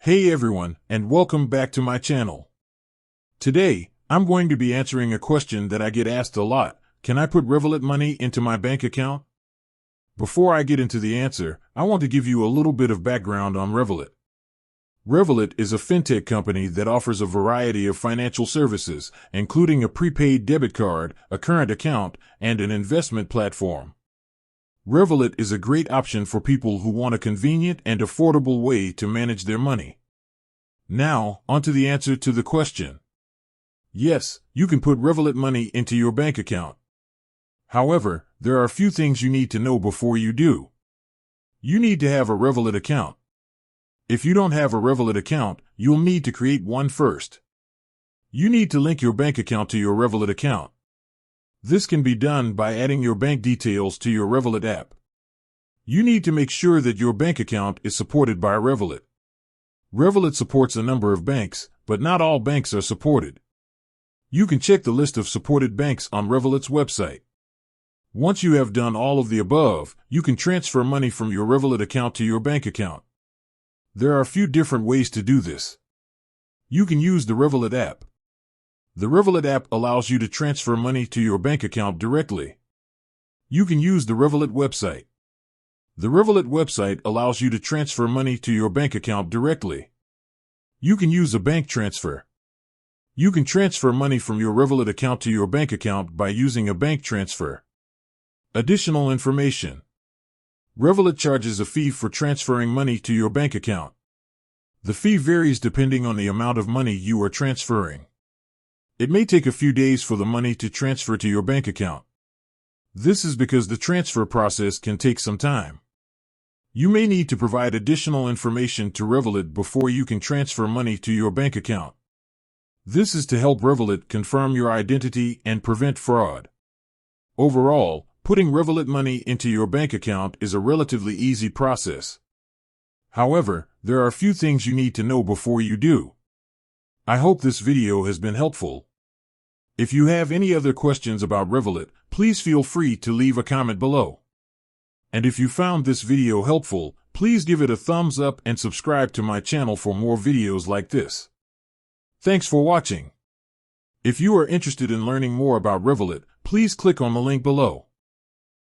Hey everyone, and welcome back to my channel. Today, I'm going to be answering a question that I get asked a lot. Can I put Revolut money into my bank account? Before I get into the answer, I want to give you a little bit of background on Revolut. Revolut is a fintech company that offers a variety of financial services, including a prepaid debit card, a current account, and an investment platform. Revolut is a great option for people who want a convenient and affordable way to manage their money. Now, onto the answer to the question. Yes, you can put Revolut money into your bank account. However, there are a few things you need to know before you do. You need to have a Revolut account. If you don't have a Revolut account, you'll need to create one first. You need to link your bank account to your Revolut account. This can be done by adding your bank details to your Revolut app. You need to make sure that your bank account is supported by Revolut. Revolut supports a number of banks, but not all banks are supported. You can check the list of supported banks on Revolut's website. Once you have done all of the above, you can transfer money from your Revolut account to your bank account. There are a few different ways to do this. You can use the Revolut app. The Revolut app allows you to transfer money to your bank account directly. You can use the Revolut website. The Revolut website allows you to transfer money to your bank account directly. You can use a bank transfer. You can transfer money from your Revolut account to your bank account by using a bank transfer. Additional information. Revolut charges a fee for transferring money to your bank account. The fee varies depending on the amount of money you are transferring. It may take a few days for the money to transfer to your bank account. This is because the transfer process can take some time. You may need to provide additional information to Revolut before you can transfer money to your bank account. This is to help Revolut confirm your identity and prevent fraud. Overall, putting Revolut money into your bank account is a relatively easy process. However, there are a few things you need to know before you do. I hope this video has been helpful. If you have any other questions about Revolut, please feel free to leave a comment below. And if you found this video helpful, please give it a thumbs up and subscribe to my channel for more videos like this. Thanks for watching. If you are interested in learning more about Revolut, please click on the link below.